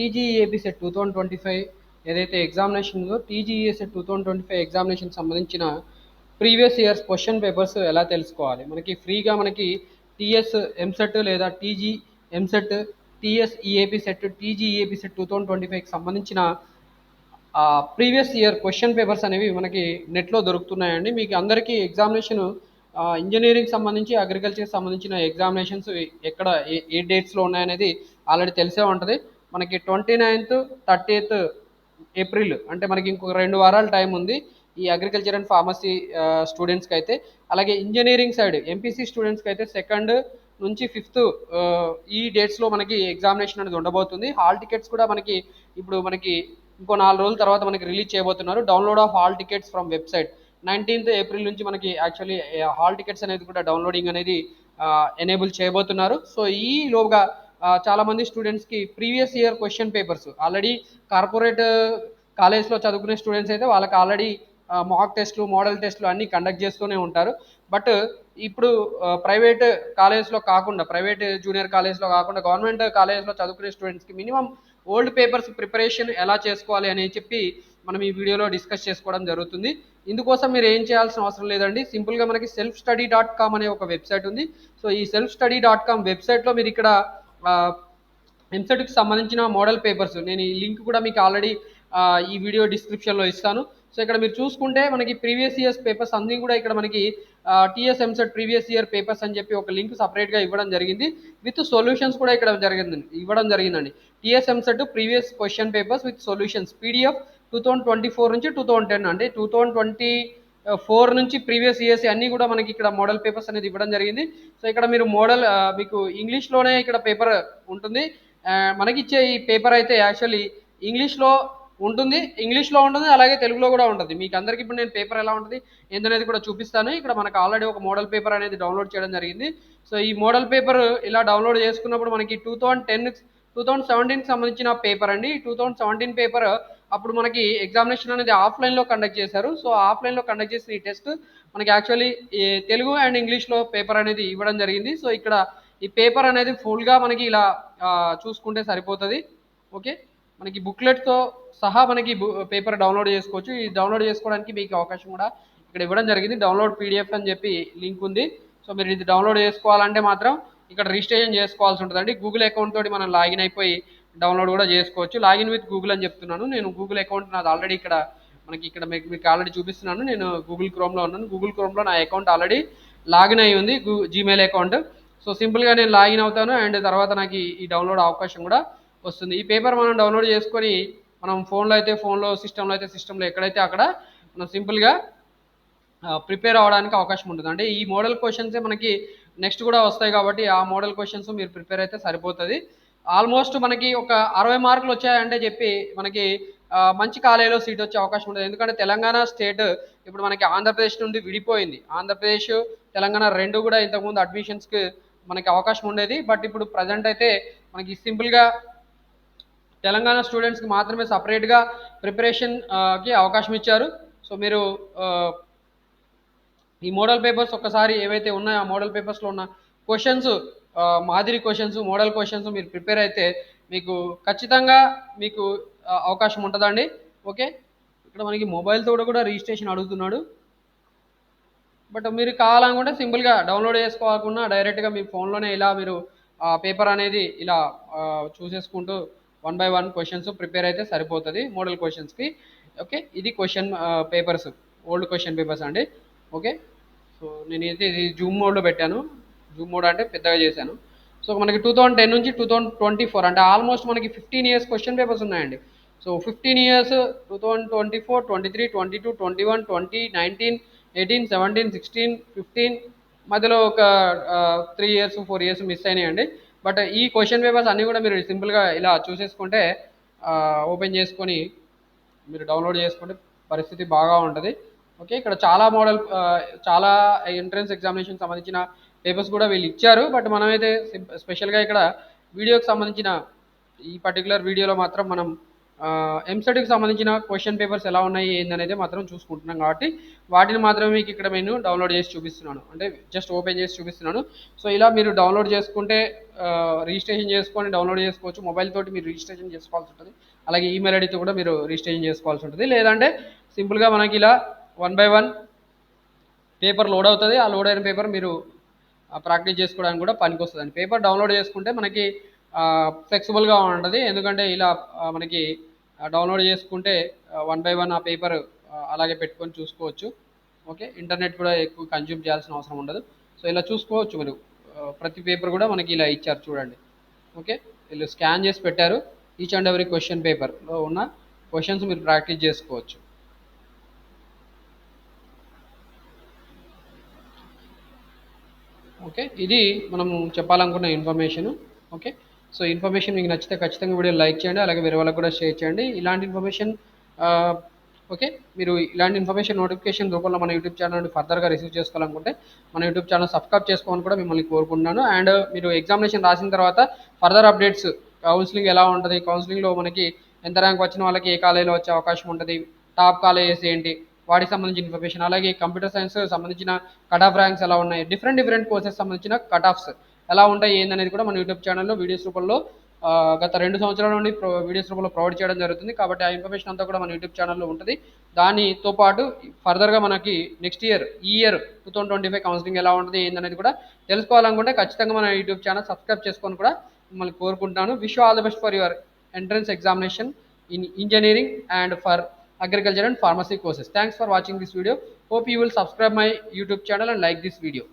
టీజీఈఏపీ set 2025 ఏదైతే examination ఉందో TGEA set 2025 examination సంబంధించిన ప్రీవియస్ ఇయర్స్ క్వశ్చన్ పేపర్స్ ఎలా తెలుసుకోవాలి. మనకి ఫ్రీగా మనకి టీఎస్ ఎంసెట్ లేదా TG EAMCET, TS EAPCET, TGEAPCET 2025కి సంబంధించిన ప్రీవియస్ ఇయర్ క్వశ్చన్ పేపర్స్ అనేవి మనకి నెట్లో దొరుకుతున్నాయండి. మీకు అందరికీ ఎగ్జామినేషన్ ఇంజనీరింగ్ సంబంధించి అగ్రికల్చర్కి సంబంధించిన ఎగ్జామినేషన్స్ ఎక్కడ ఏ డేట్స్లో ఉన్నాయనేది ఆల్రెడీ తెలిసే ఉంటుంది. మనకి 29th 30th ఏప్రిల్ అంటే మనకి ఇంకొక 2 వారాల టైం ఉంది ఈ అగ్రికల్చర్ అండ్ ఫార్మసీ స్టూడెంట్స్కి అయితే. అలాగే ఇంజనీరింగ్ సైడ్ ఎంపీసీ స్టూడెంట్స్కి అయితే 2nd నుంచి 5th ఈ డేట్స్లో మనకి ఎగ్జామినేషన్ అనేది ఉండబోతుంది. హాల్ టికెట్స్ కూడా మనకి ఇప్పుడు మనకి ఇంకో 4 రోజుల తర్వాత మనకి రిలీజ్ చేయబోతున్నారు. Download of hall tickets from website 19th April నుంచి మనకి యాక్చువల్లీ హాల్ టికెట్స్ అనేది కూడా డౌన్లోడింగ్ అనేది ఎనేబుల్ చేయబోతున్నారు. సో ఈ లోగా చాలామంది స్టూడెంట్స్కి previous year question papers already corporate కాలేజ్లో చదువుకునే స్టూడెంట్స్ అయితే వాళ్ళకి ఆల్రెడీ మాక్ టెస్ట్లు, మోడల్ టెస్ట్లు అన్నీ కండక్ట్ చేస్తూనే ఉంటారు. బట్ ఇప్పుడు ప్రైవేట్ కాలేజ్లో కాకుండా, ప్రైవేట్ జూనియర్ కాలేజ్లో కాకుండా గవర్నమెంట్ కాలేజ్లో చదువుకునే స్టూడెంట్స్కి మినిమం ఓల్డ్ పేపర్స్ ప్రిపరేషన్ ఎలా చేసుకోవాలి అని చెప్పి మనం ఈ వీడియోలో డిస్కస్ చేసుకోవడం జరుగుతుంది. ఇందుకోసం మీరు ఏం చేయాల్సిన అవసరం లేదండి. సింపుల్గా మనకి selfstudy.com అనే ఒక వెబ్సైట్ ఉంది. సో ఈ selfstudy.com వెబ్సైట్లో మీరు ఇక్కడ ఎంసెట్కి సంబంధించిన మోడల్ పేపర్స్, నేను ఈ లింక్ కూడా మీకు ఆల్రెడీ ఈ వీడియో డిస్క్రిప్షన్లో ఇస్తాను. సో ఇక్కడ మీరు చూసుకుంటే మనకి ప్రీవియస్ ఇయర్స్ పేపర్స్ అన్నీ కూడా ఇక్కడ మనకి TS EAMCET previous year papers అని చెప్పి ఒక లింక్ సపరేట్గా ఇవ్వడం జరిగింది. విత్ సొల్యూషన్స్ కూడా ఇక్కడ ఇవ్వడం జరిగిందండి. TS EAMCET previous question papers with solutions PDF 2024 నుంచి 2010 అంటే 2024 నుంచి ప్రీవియస్ ఇయర్స్ అన్నీ కూడా మనకి ఇక్కడ మోడల్ పేపర్స్ అనేది ఇవ్వడం జరిగింది. సో ఇక్కడ మీరు మోడల్ మీకు ఇంగ్లీష్లోనే ఇక్కడ పేపర్ ఉంటుంది. మనకి ఇచ్చే ఈ పేపర్ అయితే యాక్చువల్లీ ఇంగ్లీష్లో ఉంటుంది, అలాగే తెలుగులో కూడా ఉంటుంది. మీకు అందరికీ ఇప్పుడు నేను పేపర్ ఎలా ఉంటుంది ఏంటనేది కూడా చూపిస్తాను. ఇక్కడ మనకు ఆల్రెడీ ఒక మోడల్ పేపర్ అనేది డౌన్లోడ్ చేయడం జరిగింది. సో ఈ మోడల్ పేపర్ ఇలా డౌన్లోడ్ చేసుకున్నప్పుడు మనకి 2017కి సంబంధించిన పేపర్ అండి. 2017 పేపర్ అప్పుడు మనకి ఎగ్జామినేషన్ అనేది ఆఫ్లైన్లో కండక్ట్ చేశారు. సో ఆఫ్లైన్లో కండక్ట్ చేసిన ఈ టెస్ట్ మనకి యాక్చువల్లీ తెలుగు అండ్ ఇంగ్లీష్లో పేపర్ అనేది ఇవ్వడం జరిగింది. సో ఇక్కడ ఈ పేపర్ అనేది ఫుల్గా మనకి ఇలా చూసుకుంటే సరిపోతుంది. ఓకే, మనకి బుక్లెట్తో సహా మనకి పేపర్ డౌన్లోడ్ చేసుకోవచ్చు. ఈ డౌన్లోడ్ చేసుకోవడానికి మీకు అవకాశం కూడా ఇక్కడ ఇవ్వడం జరిగింది. డౌన్లోడ్ పీడిఎఫ్ అని చెప్పి లింక్ ఉంది. సో మీరు ఇది డౌన్లోడ్ చేసుకోవాలంటే మాత్రం ఇక్కడ రిజిస్ట్రేషన్ చేసుకోవాల్సి ఉంటుందండి. గూగుల్ అకౌంట్ తోటి మనం లాగిన్ అయిపోయి డౌన్లోడ్ కూడా చేసుకోవచ్చు. లాగిన్ విత్ గూగుల్ అని చెప్తున్నాను. నేను గూగుల్ అకౌంట్ నాది ఆల్రెడీ ఇక్కడ మీకు ఆల్రెడీ చూపిస్తున్నాను. నేను గూగుల్ క్రోమ్లో ఉన్నాను. గూగుల్ క్రోమ్లో నా అకౌంట్ ఆల్రెడీ లాగిన్ అయి ఉంది, జీమెయిల్ అకౌంట్. సో సింపుల్గా నేను లాగిన్ అవుతాను అండ్ తర్వాత నాకు ఈ డౌన్లోడ్ అవకాశం కూడా వస్తుంది. ఈ పేపర్ మనం డౌన్లోడ్ చేసుకొని మనం ఫోన్లో అయితే ఫోన్లో, సిస్టంలో అయితే సిస్టంలో, ఎక్కడైతే అక్కడ మనం సింపుల్గా ప్రిపేర్ అవ్వడానికి అవకాశం ఉంటుంది. అంటే ఈ మోడల్ క్వశ్చన్సే మనకి నెక్స్ట్ కూడా వస్తాయి కాబట్టి ఆ మోడల్ క్వశ్చన్స్ మీరు ప్రిపేర్ అయితే సరిపోతుంది. ఆల్మోస్ట్ మనకి ఒక 60 మార్కులు వచ్చాయంటే చెప్పి మనకి మంచి కాలేజీలో సీట్ వచ్చే అవకాశం ఉంటుంది. ఎందుకంటే తెలంగాణ స్టేట్ ఇప్పుడు మనకి ఆంధ్రప్రదేశ్ నుండి విడిపోయింది. ఆంధ్రప్రదేశ్, తెలంగాణ రెండు కూడా ఇంతకుముందు అడ్మిషన్స్కి మనకి అవకాశం ఉండేది. బట్ ఇప్పుడు ప్రజెంట్ అయితే మనకి సింపుల్గా తెలంగాణ స్టూడెంట్స్కి మాత్రమే సపరేట్గా ప్రిపరేషన్కి అవకాశం ఇచ్చారు. సో మీరు ఈ మోడల్ పేపర్స్ ఒక్కసారి ఏవైతే ఉన్నాయో ఆ మోడల్ పేపర్స్లో ఉన్న క్వశ్చన్స్, మాదిరి క్వశ్చన్స్, మోడల్ క్వశ్చన్స్ మీరు ప్రిపేర్ అయితే మీకు ఖచ్చితంగా మీకు అవకాశం ఉంటుందండి. ఓకే, ఇక్కడ మనకి మొబైల్తో కూడా రిజిస్ట్రేషన్ అడుగుతున్నాడు. బట్ మీరు కావాలనుకుంటే సింపుల్గా డౌన్లోడ్ చేసుకోకుండా డైరెక్ట్గా మీ ఫోన్లోనే ఇలా మీరు పేపర్ అనేది ఇలా చూసేసుకుంటూ 1 by 1 క్వశ్చన్స్ ప్రిపేర్ అయితే సరిపోతుంది మోడల్ క్వశ్చన్స్కి. ఓకే, ఇది question papers, old question papers అండి. ఓకే, సో నేనైతే ఇది జూమ్ మోడ్లో పెట్టాను. జూమ్ మోడ్ అంటే పెద్దగా చేశాను. సో మనకి 2010 నుంచి 2024 అంటే ఆల్మోస్ట్ మనకి 15 years క్వశ్చన్ పేపర్స్ ఉన్నాయండి. సో 15 years 2024, 23, 22, 21, 20, 19, 18, 17, 16, 15 మధ్యలో ఒక 3 years 4 years మిస్ అయినాయండి. బట్ ఈ క్వశ్చన్ పేపర్స్ అన్నీ కూడా మీరు సింపుల్గా ఇలా చూసేసుకుంటే ఓపెన్ చేసుకొని మీరు డౌన్లోడ్ చేసుకుంటే పరిస్థితి బాగా ఉంటుంది. ఓకే, ఇక్కడ చాలా ఎంట్రన్స్ ఎగ్జామినేషన్ సంబంధించిన పేపర్స్ కూడా వీళ్ళు ఇచ్చారు. బట్ మనమైతే స్పెషల్గా ఇక్కడ వీడియోకి సంబంధించిన ఈ పర్టికులర్ వీడియోలో మాత్రం మనం ఎంసెట్కి సంబంధించిన క్వశ్చన్ పేపర్స్ ఎలా ఉన్నాయి ఏందనేది మాత్రం చూసుకుంటున్నాం కాబట్టి వాటిని మాత్రమే మీకు ఇక్కడ నేను డౌన్లోడ్ చేసి చూపిస్తున్నాను, అంటే జస్ట్ ఓపెన్ చేసి చూపిస్తున్నాను. సో ఇలా మీరు డౌన్లోడ్ చేసుకుంటే రిజిస్ట్రేషన్ చేసుకొని డౌన్లోడ్ చేసుకోవచ్చు. మొబైల్ తోటి మీరు రిజిస్ట్రేషన్ చేసుకోవాల్సి ఉంటుంది, అలాగే ఈమెయిల్ ఐడితో కూడా మీరు రిజిస్ట్రేషన్ చేసుకోవాల్సి ఉంటుంది. లేదంటే సింపుల్గా మనకి ఇలా 1 by 1 పేపర్ లోడ్ అవుతుంది. ఆ లోడ్ అయిన పేపర్ మీరు ప్రాక్టీస్ చేసుకోవడానికి కూడా పనికి వస్తుందండి. పేపర్ డౌన్లోడ్ చేసుకుంటే మనకి ఫ్లెక్సిబుల్గా ఉంటుంది, ఎందుకంటే ఇలా మనకి డౌన్లోడ్ చేసుకుంటే 1 by 1 ఆ పేపర్ అలాగే పెట్టుకొని చూసుకోవచ్చు. ఓకే, ఇంటర్నెట్ కూడా ఎక్కువ కన్జ్యూమ్ చేయాల్సిన అవసరం ఉండదు. సో ఇలా చూసుకోవచ్చు మీరు. ప్రతి పేపర్ కూడా మనకి ఇలా ఇచ్చారు చూడండి. ఓకే, వీళ్ళు స్కాన్ చేసి పెట్టారు. ఈచ్ అండ్ ఎవరీ క్వశ్చన్ పేపర్లో ఉన్న క్వశ్చన్స్ మీరు ప్రాక్టీస్ చేసుకోవచ్చు. ఓకే, ఇది మనము చెప్పాలనుకున్న ఇన్ఫర్మేషన్. ఓకే, సో ఇన్ఫర్మేషన్ మీకు నచ్చితే ఖచ్చితంగా వీడియో లైక్ చేయండి, అలాగే వేరే వాళ్ళకి కూడా షేర్ చేయండి. ఇలాంటి ఇన్ఫర్మేషన్ ఓకే, మీరు ఇలాంటి ఇన్ఫర్మేషన్ నోటిఫికేషన్ రూపంలో మన యూట్యూబ్ ఛానల్ నుండి ఫర్దర్గా రిసీవ్ చేసుకోవాలనుకుంటే మన యూట్యూబ్ ఛానల్ సబ్స్క్రైబ్ చేసుకోవాలని కూడా మిమ్మల్ని కోరుకుంటున్నాను. అండ్ మీరు ఎగ్జామినేషన్ రాసిన తర్వాత ఫర్దర్ అప్డేట్స్, కౌన్సిలింగ్ ఎలా ఉంటుంది, కౌన్సిలింగ్లో మనకి ఎంత ర్యాంక్ వచ్చిన వాళ్ళకి ఏ కాలేజీలో వచ్చే అవకాశం ఉంటుంది, టాప్ కాలేజెస్ ఏంటి, వాటికి సంబంధించిన ఇన్ఫర్మేషన్, అలాగే కంప్యూటర్ సైన్స్ సంబంధించిన కట్ ఆఫ్ ర్యాంక్స్ ఎలా ఉన్నాయి, డిఫరెంట్ కోర్సెస్ సంబంధించిన కట్ ఆఫ్స్ ఎలా ఉంటాయి ఏందనేది కూడా మన యూట్యూబ్ ఛానల్లో వీడియోస్ రూపంలో గత 2 సంవత్సరాల నుండి వీడియోస్ రూపంలో ప్రొవైడ్ చేయడం జరుగుతుంది. కాబట్టి ఆ ఇన్ఫర్మేషన్ అంతా కూడా మన యూట్యూబ్ ఛానల్లో ఉంటుంది. దానితో పాటు ఫర్దర్గా మనకి నెక్స్ట్ ఇయర్, ఈ ఇయర్ 2025 కౌన్సిలింగ్ ఎలా ఉంటుంది ఏందనేది కూడా తెలుసుకోవాలనుకుంటే ఖచ్చితంగా మన యూట్యూబ్ ఛానల్ సబ్స్క్రైబ్ చేసుకొని కూడా మిమ్మల్ని కోరుకుంటున్నాను. Wish all the best for your entrance examination in engineering and for agriculture and pharmacy courses. Thanks for watching this video. Hope you will subscribe my YouTube channel and like this video.